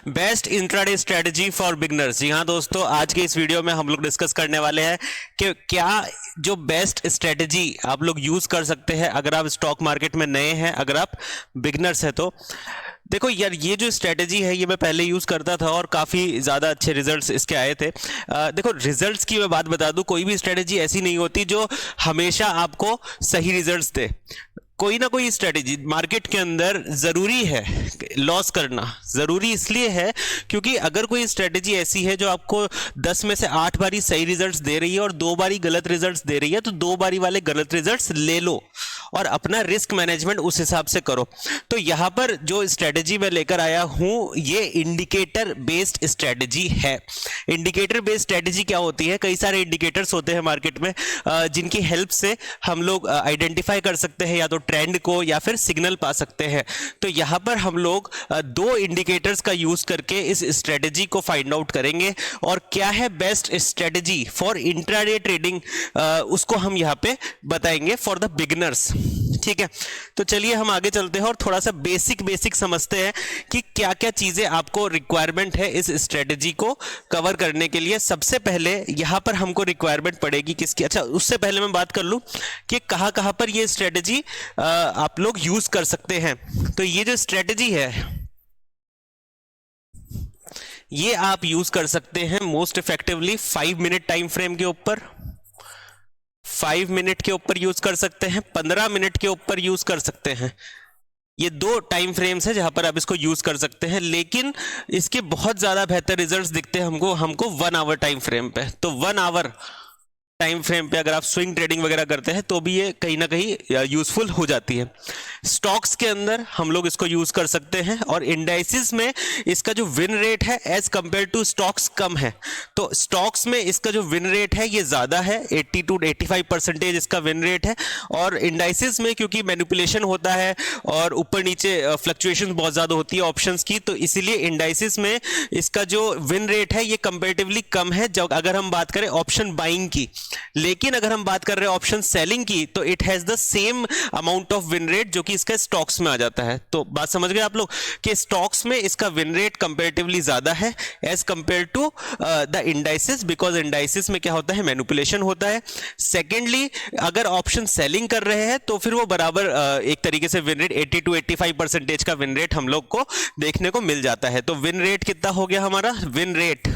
Best intraday strategy for beginners. जी हाँ दोस्तों, आज के इस वीडियो में हम लोग डिस्कस करने वाले हैं कि क्या जो बेस्ट स्ट्रेटजी आप लोग यूज कर सकते हैं अगर आप स्टॉक मार्केट में नए हैं, अगर आप बिगनर्स हैं। तो देखो यार, ये जो स्ट्रेटजी है ये मैं पहले यूज करता था और काफ़ी ज़्यादा अच्छे रिजल्ट्स इसके आए थे। देखो, रिजल्ट्स की मैं बात बता दूं, कोई भी स्ट्रेटजी ऐसी नहीं होती जो हमेशा आपको सही रिजल्ट्स दे। कोई ना कोई स्ट्रेटजी मार्केट के अंदर ज़रूरी है, लॉस करना ज़रूरी इसलिए है क्योंकि अगर कोई स्ट्रेटजी ऐसी है जो आपको 10 में से 8 बारी सही रिजल्ट्स दे रही है और 2 बारी गलत रिजल्ट्स दे रही है, तो 2 बारी वाले गलत रिजल्ट्स ले लो और अपना रिस्क मैनेजमेंट उस हिसाब से करो। तो यहाँ पर जो स्ट्रेटजी मैं लेकर आया हूँ ये इंडिकेटर बेस्ड स्ट्रेटजी है। इंडिकेटर बेस्ड स्ट्रेटजी क्या होती है? कई सारे इंडिकेटर्स होते हैं मार्केट में जिनकी हेल्प से हम लोग आइडेंटिफाई कर सकते हैं या तो ट्रेंड को या फिर सिग्नल पा सकते हैं। तो यहाँ पर हम लोग 2 इंडिकेटर्स का यूज करके इस स्ट्रेटजी को फाइंड आउट करेंगे और क्या है best strategy for intraday trading, उसको हम यहाँ पे बताएंगे फॉर द बिगिनर्स। ठीक है, तो चलिए हम आगे चलते हैं और थोड़ा सा बेसिक समझते हैं कि क्या क्या चीजें आपको रिक्वायरमेंट है इस स्ट्रेटजी को कवर करने के लिए। सबसे पहले यहां पर हमको रिक्वायरमेंट पड़ेगी किसकी? अच्छा, उससे पहले मैं बात कर लूं कि कहां पर ये स्ट्रेटजी आप लोग यूज कर सकते हैं। तो ये जो स्ट्रेटजी है ये आप यूज कर सकते हैं most effectively 5 minute time frame के ऊपर, 5 मिनट के ऊपर यूज कर सकते हैं, 15 मिनट के ऊपर यूज कर सकते हैं। ये 2 टाइम फ्रेम्स है जहां पर आप इसको यूज कर सकते हैं, लेकिन इसके बहुत ज्यादा बेहतर रिजल्ट्स दिखते हैं हमको 1 आवर टाइम फ्रेम पे। तो 1 आवर टाइम फ्रेम पे अगर आप स्विंग ट्रेडिंग वगैरह करते हैं तो भी ये कहीं ना कहीं यूजफुल हो जाती है। स्टॉक्स के अंदर हम लोग इसको यूज कर सकते हैं और इंडाइसिस में इसका जो विन रेट है एज कंपेयर टू स्टॉक्स कम है। तो स्टॉक्स में इसका जो विन रेट है ये ज्यादा है, 80 to 85% इसका विन रेट है। और इंडाइसिस में क्योंकि मैनिपुलेशन होता है और ऊपर नीचे फ्लक्चुएशन बहुत ज्यादा होती है ऑप्शंस की, तो इसीलिए इंडाइसिस में इसका जो विन रेट है ये कंपेरेटिवली कम है जब अगर हम बात करें ऑप्शन बाइंग की। लेकिन अगर हम बात कर रहे हैं ऑप्शन सेलिंग की तो it has the same amount of win rate जो कि इसका स्टॉक्स में आ जाता है। तो बात समझ गए आप लोग कि स्टॉक्स में इसका विन रेट कंपैरेटिवली ज्यादा है as compare to the indices, because indices में क्या होता है, मैनिपुलेशन होता है। सेकेंडली, अगर ऑप्शन सेलिंग कर रहे हैं तो फिर वो बराबर एक तरीके से विन रेट 80 to 85% का विन रेट हम लोग को देखने को मिल जाता है। तो विन रेट कितना हो गया हमारा? विन रेट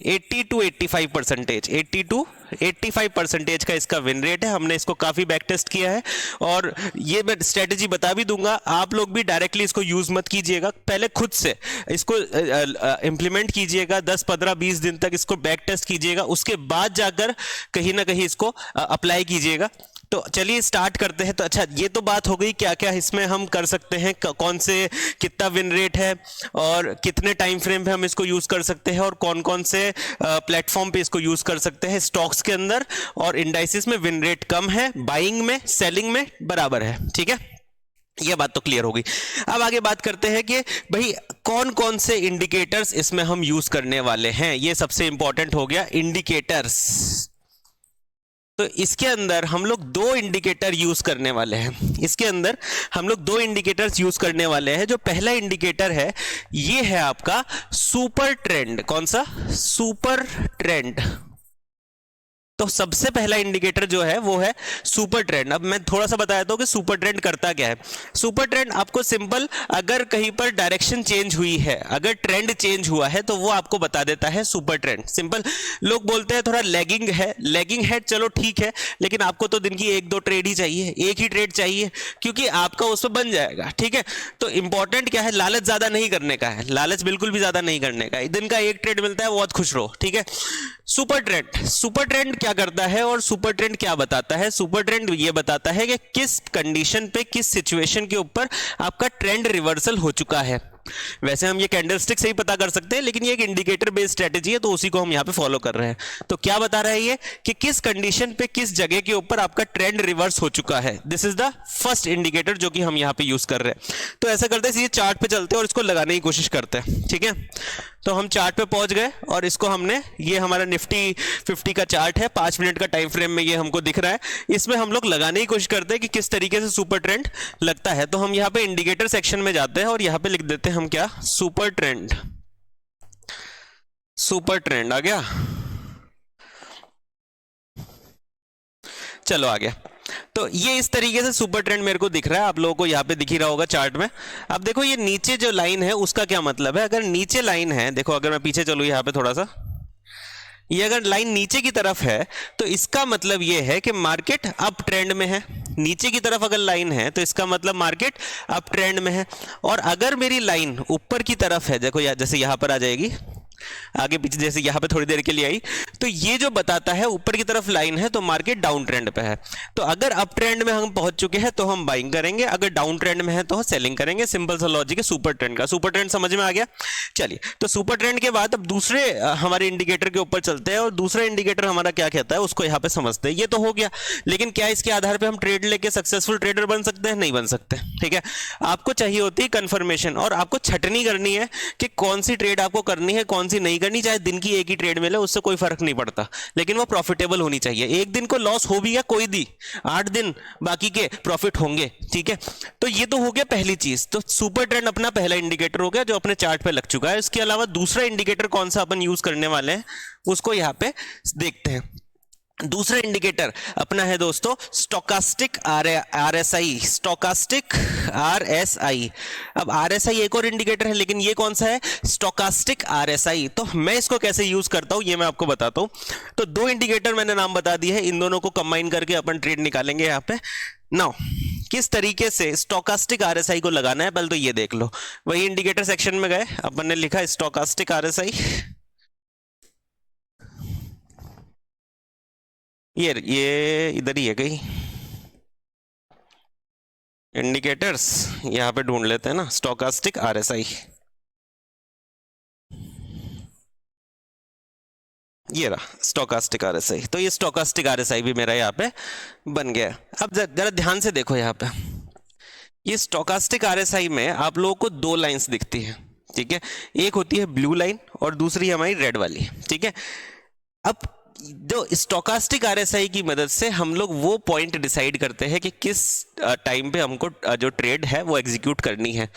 80 to 85%, 80 to 85% का इसका विन रेट है। हमने इसको काफी बैक टेस्ट किया है और ये मैं स्ट्रेटजी बता भी दूंगा, आप लोग भी डायरेक्टली इसको यूज मत कीजिएगा, पहले खुद से इसको इंप्लीमेंट कीजिएगा, 10 15 20 दिन तक इसको बैक टेस्ट कीजिएगा, उसके बाद जाकर कहीं ना कहीं इसको अप्लाई कीजिएगा। तो चलिए स्टार्ट करते हैं। तो अच्छा, ये तो बात हो गई क्या क्या इसमें हम कर सकते हैं, कौन से कितना विन रेट है और कितने टाइम फ्रेम पे हम इसको यूज कर सकते हैं और कौन कौन से प्लेटफॉर्म पे इसको यूज कर सकते हैं। स्टॉक्स के अंदर और इंडाइसिस में विन रेट कम है, बाइंग में सेलिंग में बराबर है। ठीक है, यह बात तो क्लियर होगी। अब आगे बात करते हैं कि भाई कौन कौन से इंडिकेटर्स इसमें हम यूज करने वाले हैं। ये सबसे इंपॉर्टेंट हो गया, इंडिकेटर्स। तो इसके अंदर हम लोग 2 इंडिकेटर यूज करने वाले हैं। इसके अंदर हम लोग 2 इंडिकेटर्स यूज करने वाले हैं। जो पहला इंडिकेटर है ये है आपका सुपर ट्रेंड। कौन सा? Super trend. तो सबसे पहला इंडिकेटर जो है वो है सुपर ट्रेंड। अब मैं थोड़ा सा बताया था कि सुपर ट्रेंड करता क्या है। सुपर ट्रेंड आपको सिंपल, अगर कहीं पर डायरेक्शन चेंज हुई है, अगर ट्रेंड चेंज हुआ है तो वो आपको बता देता है सुपर ट्रेंड। सिंपल, लोग बोलते हैं थोड़ा लैगिंग है, लैगिंग है, चलो ठीक है, लेकिन आपको तो दिन की 1-2 ट्रेड ही चाहिए, एक ही ट्रेड चाहिए, क्योंकि आपका उसमें बन जाएगा। ठीक है, तो इंपॉर्टेंट क्या है, लालच ज्यादा नहीं करने का है, लालच बिल्कुल भी ज्यादा नहीं करने का। दिन का 1 ट्रेड मिलता है, बहुत खुश रहो। ठीक है, सुपर ट्रेंड, सुपर ट्रेंड क्या करता है और सुपर ट्रेंड क्या बताता है? सुपर ट्रेंड ये बताता है कि किस कंडीशन पे, किस सिचुएशन के ऊपर आपका ट्रेंड रिवर्सल हो चुका है। वैसे हम ये कैंडलस्टिक से ही पता कर सकते हैं, लेकिन ये एक इंडिकेटर बेस्ड स्ट्रेटजी है तो उसी को हम यहाँ पे फॉलो कर रहे हैं। तो क्या बता रहा है ये कि किस कंडीशन पे, किस जगह के ऊपर आपका ट्रेंड रिवर्स हो चुका है। This is the first indicator जो कि हम यहाँ पे यूज कर रहे हैं। तो ऐसा करते हैं, सीधे चार्ट पे चलते हैं और इसको लगाने की कोशिश करते हैं। ठीक है, तो हम चार्ट पे पहुंच गए और इसको हमने, ये हमारा निफ्टी 50 का चार्ट है, 5 मिनट का टाइम फ्रेम में ये हमको दिख रहा है। इसमें हम लोग लगाने की कोशिश करते हैं कि किस तरीके से सुपर ट्रेंड लगता है। तो हम यहाँ पे इंडिकेटर सेक्शन में जाते हैं और यहाँ पे लिख देते हैं हम क्या, सुपर ट्रेंड, सुपर ट्रेंड आ गया, चलो आ गया। तो ये इस तरीके से सुपर ट्रेंड मेरे को दिख रहा है, आप लोगों को यहाँ पे दिख ही रहा होगा चार्ट में। अब देखो ये नीचे जो लाइन है उसका क्या मतलब है, अगर नीचे लाइन है, देखो अगर मैं पीछे चलूँ यहाँ पे थोड़ा सा, ये अगर लाइन नीचे की तरफ है तो इसका मतलब ये है कि मार्केट अप ट्रेंड में है। नीचे की तरफ अगर लाइन है तो इसका मतलब मार्केट अप ट्रेंड में है। और अगर मेरी लाइन ऊपर की तरफ है, देखो जैसे यहां पर आ जाएगी, आगे पीछे जैसे यहां पे थोड़ी देर के लिए आई, तो ये जो बताता है ऊपर की तरफ लाइन है तो मार्केट डाउन ट्रेंड पे है। तो अगर अप ट्रेंड में हम पहुंच चुके हैं तो हम बाइंग करेंगे, अगर डाउन ट्रेंड में है तो हम सेलिंग करेंगे। सिंपल सा लॉजिक है सुपर ट्रेंड का। सुपर ट्रेंड समझ में आ गया। चलिए, तो सुपर ट्रेंड के बाद अब दूसरे हमारे इंडिकेटर के ऊपर चलते हैं, और दूसरा इंडिकेटर हमारा क्या कहता है उसको यहाँ पे समझते हैं। ये तो हो गया, लेकिन क्या इसके आधार पर हम ट्रेड लेके सक्सेसफुल ट्रेडर बन सकते हैं? नहीं बन सकते। ठीक है, आपको चाहिए होती है कंफर्मेशन, और आपको छटनी करनी है कि कौन सी ट्रेड आपको करनी है, कौन सी नहीं करनी। चाहे दिन की एक ही ट्रेड मिले उससे कोई फर्क नहीं पड़ता, लेकिन वो प्रॉफिटेबल होनी चाहिए। एक दिन को लॉस हो भी गया कोई दी, 8 दिन बाकी के प्रॉफिट होंगे। ठीक है, तो ये तो हो गया पहली चीज। तो सुपर ट्रेंड अपना पहला इंडिकेटर हो गया जो अपने चार्ट पे लग चुका है। इसके अलावा दूसरा इंडिकेटर कौन सा अपन यूज करने वाले हैं उसको यहां पे देखते हैं। दूसरा इंडिकेटर अपना है दोस्तों स्टोकास्टिक आरएसआई, स्टोकास्टिक आरएसआई। अब आरएसआई एक और इंडिकेटर है, लेकिन ये कौन सा है? Stochastic RSI. तो मैं इसको कैसे यूज करता हूं ये मैं आपको बताता हूं। तो दो इंडिकेटर मैंने नाम बता दिए हैं, इन दोनों को कंबाइन करके अपन ट्रेड निकालेंगे यहाँ पे। नाउ किस तरीके से स्टोकास्टिक आरएसआई को लगाना है पहले तो ये देख लो। वही इंडिकेटर सेक्शन में गए, अपन ने लिखा स्टोकास्टिक आरएसआई, ये इधर ही है कहीं इंडिकेटर्स, यहां पे ढूंढ लेते हैं ना, स्टोकास्टिक आरएसआई। ये रहा स्टोकास्टिक आरएसआई। तो ये स्टोकास्टिक आरएसआई भी मेरा यहाँ पे बन गया। अब जरा ध्यान से देखो यहाँ पे, ये स्टोकास्टिक आरएसआई में आप लोगों को दो लाइंस दिखती है। ठीक है, एक होती है ब्लू लाइन और दूसरी हमारी रेड वाली। ठीक है, अब जो स्टोकास्टिक आरएसआई की मदद से हम लोग वो पॉइंट डिसाइड करते हैं कि किस टाइम पे हमको जो ट्रेड है वो एग्जीक्यूट करनी है,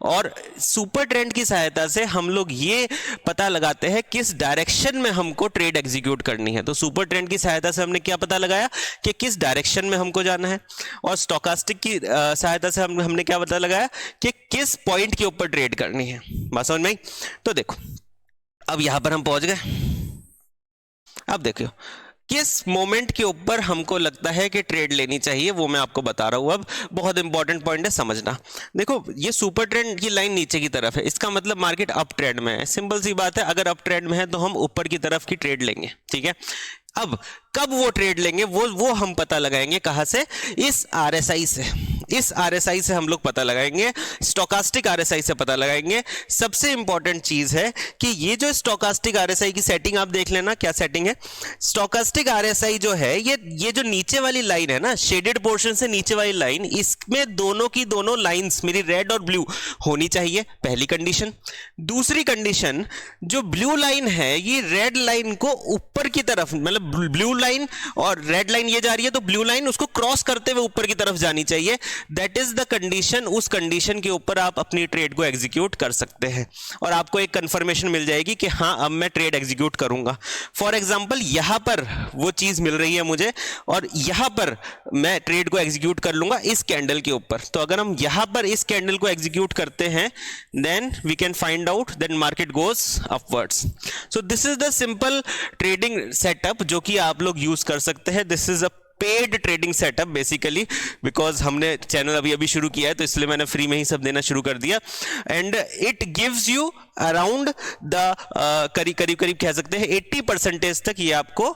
और सुपर ट्रेंड की सहायता से हम लोग ये पता लगाते हैं किस डायरेक्शन में हमको ट्रेड एग्जीक्यूट करनी है। तो सुपर ट्रेंड की सहायता से हमने क्या पता लगाया कि किस डायरेक्शन में हमको जाना है, और स्टोकास्टिक की सहायता से हमने क्या पता लगाया कि किस पॉइंट के ऊपर ट्रेड करनी है। बात समझ में आई? तो देखो अब यहां पर हम पहुंच गए। अब देखो किस मोमेंट के ऊपर हमको लगता है कि ट्रेड लेनी चाहिए वो मैं आपको बता रहा हूं। अब बहुत इंपॉर्टेंट पॉइंट है समझना। देखो ये सुपर ट्रेंड की लाइन नीचे की तरफ है, इसका मतलब मार्केट अप ट्रेंड में है। सिंपल सी बात है, अगर अप ट्रेंड में है तो हम ऊपर की तरफ की ट्रेड लेंगे। ठीक है, अब कब वो ट्रेड लेंगे वो हम पता लगाएंगे कहां से? इस आरएसआई से। इस आरएसआई से हम लोग पता लगाएंगे, स्टोकास्टिक आरएसआई से पता लगाएंगे। सबसे इंपॉर्टेंट चीज है कि ये जो स्टोकास्टिक आरएसआई की सेटिंग आप देख लेना, क्या सेटिंग है। स्टोकास्टिक आरएसआई जो है ये जो नीचे वाली लाइन है ना, शेडेड पोर्शन से नीचे वाली लाइन, इसमें दोनों की दोनों लाइंस मेरी रेड और ब्लू होनी चाहिए, पहली कंडीशन। दूसरी कंडीशन, जो ब्लू लाइन है ये रेड लाइन को ऊपर की तरफ, मतलब ब्लू लाइन और रेड लाइन ये जा रही है तो ब्लू लाइन उसको क्रॉस करते हुए ऊपर की तरफ जानी चाहिए। That is the condition. उस कंडीशन के ऊपर आप अपनी ट्रेड को एग्जीक्यूट कर सकते हैं, और आपको एक कंफर्मेशन मिल जाएगी कि हाँ अब मैं ट्रेड एग्जीक्यूट करूंगा। फॉर एग्जांपल यहां पर वो चीज मिल रही है मुझे, और यहां पर मैं ट्रेड को एग्जीक्यूट कर लूंगा इस कैंडल के ऊपर। तो अगर हम यहां पर इस कैंडल को एग्जीक्यूट करते हैं then we can find out that market goes upwards. So this is the simple trading setup जो कि आप लोग यूज कर सकते हैं। This is a paid trading setup basically, because हमने चैनल अभी शुरू किया है तो इसलिए मैंने फ्री में ही सब देना शुरू कर दिया। And it gives you around the करीब कह सकते हैं 80% तक ये आपको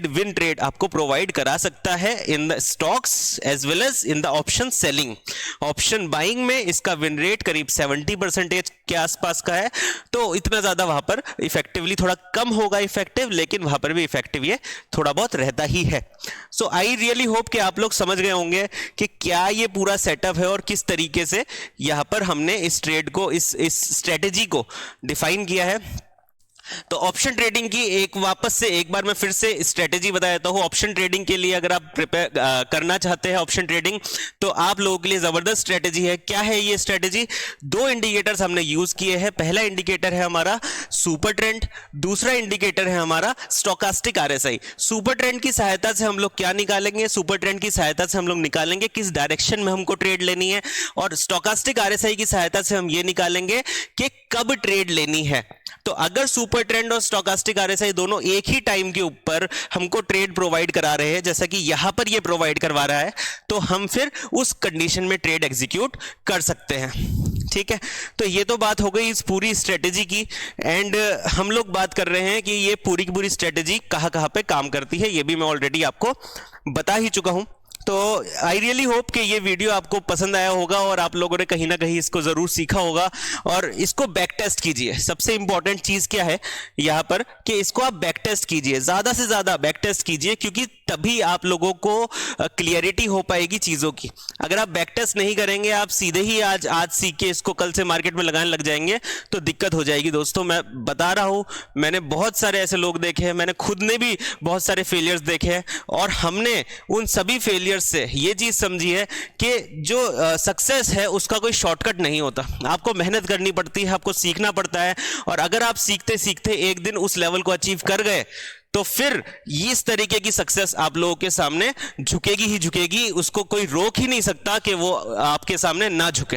विन ट्रेड आपको प्रोवाइड करा सकता है in the stocks as well as in the option selling. Option buying में इसका विन रेट करीब 70% के आसपास का है, तो इतना ज्यादा वहां पर इफेक्टिवली थोड़ा कम होगा इफेक्टिव, लेकिन वहां पर भी इफेक्टिव ये थोड़ा बहुत रहता ही है। सो आई रियली होप कि आप लोग समझ गए होंगे कि क्या ये पूरा सेटअप है और किस तरीके से यहां पर हमने इस ट्रेड को, इस स्ट्रेटेजी को डिफाइन किया है। तो ऑप्शन ट्रेडिंग की एक बार मैं फिर से स्ट्रेटेजी बता देता हूं। ऑप्शन ट्रेडिंग के लिए अगर आप प्रिपेयर करना चाहते हैं ऑप्शन ट्रेडिंग, तो आप लोगों के लिए जबरदस्त स्ट्रेटेजी है। क्या है ये स्ट्रेटेजी? दो इंडिकेटर्स हमने यूज किए हैं। पहला इंडिकेटर है हमारा सुपर ट्रेंड, दूसरा इंडिकेटर है हमारा स्टोकास्टिक आरएसआई। सुपर ट्रेंड की सहायता से हम लोग क्या निकालेंगे? सुपर ट्रेंड की सहायता से हम लोग निकालेंगे किस डायरेक्शन में हमको ट्रेड लेनी है, और स्टोकास्टिक आरएसआई की सहायता से हम ये निकालेंगे कि कब ट्रेड लेनी है। तो अगर सुपर ट्रेंड और स्टोकास्टिक आरएसआई दोनों एक ही टाइम के ऊपर हमको ट्रेड प्रोवाइड करा रहे हैं, जैसा कि यहां पर ये प्रोवाइड करवा रहा है, तो हम फिर उस कंडीशन में ट्रेड एग्जीक्यूट कर सकते हैं। ठीक है, तो ये तो बात हो गई इस पूरी स्ट्रेटेजी की। एंड हम लोग बात कर रहे हैं कि ये पूरी की पूरी स्ट्रेटेजी कहां कहां पे काम करती है, ये भी मैं ऑलरेडी आपको बता ही चुका हूं। तो आई रियली होप कि ये वीडियो आपको पसंद आया होगा और आप लोगों ने कहीं ना कहीं इसको जरूर सीखा होगा, और इसको बैक टेस्ट कीजिए। सबसे इंपॉर्टेंट चीज क्या है यहां पर कि इसको आप बैक टेस्ट कीजिए, ज्यादा से ज्यादा बैक टेस्ट कीजिए, क्योंकि तभी आप लोगों को क्लियरिटी हो पाएगी चीजों की। अगर आप बैक टेस्ट नहीं करेंगे, आप सीधे ही आज सीख के इसको कल से मार्केट में लगाने लग जाएंगे, तो दिक्कत हो जाएगी। दोस्तों मैं बता रहा हूं, मैंने बहुत सारे ऐसे लोग देखे हैं, मैंने खुद ने भी बहुत सारे फेलियर्स देखे हैं, और हमने उन सभी फेलियर से ये चीज समझी है कि जो सक्सेस है उसका कोई शॉर्टकट नहीं होता। आपको मेहनत करनी पड़ती है, आपको सीखना पड़ता है, और अगर आप सीखते सीखते एक दिन उस लेवल को अचीव कर गए, तो फिर इस तरीके की सक्सेस आप लोगों के सामने झुकेगी ही झुकेगी। उसको कोई रोक ही नहीं सकता कि वो आपके सामने ना झुके।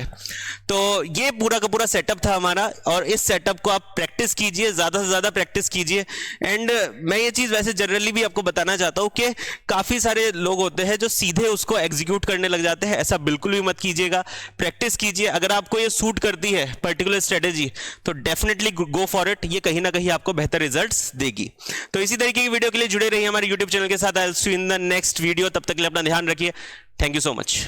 तो ये पूरा का पूरा सेटअप था हमारा, और इस सेटअप को आप प्रैक्टिस कीजिए, ज्यादा से ज्यादा प्रैक्टिस कीजिए। एंड मैं ये चीज वैसे जनरली भी आपको बताना चाहता हूं कि काफी सारे लोग होते हैं जो सीधे उसको एग्जीक्यूट करने लग जाते हैं। ऐसा बिल्कुल भी मत कीजिएगा, प्रैक्टिस कीजिए। अगर आपको ये सूट करती है पर्टिकुलर स्ट्रेटेजी, तो डेफिनेटली गो फॉर इट। ये कहीं ना कहीं आपको बेहतर रिजल्ट्स देगी। तो इसी तरीके की वीडियो के लिए जुड़े रहिए हमारे YouTube चैनल के साथ। I will see you in the next video. तब तक के लिए अपना ध्यान रखिए। Thank you so much.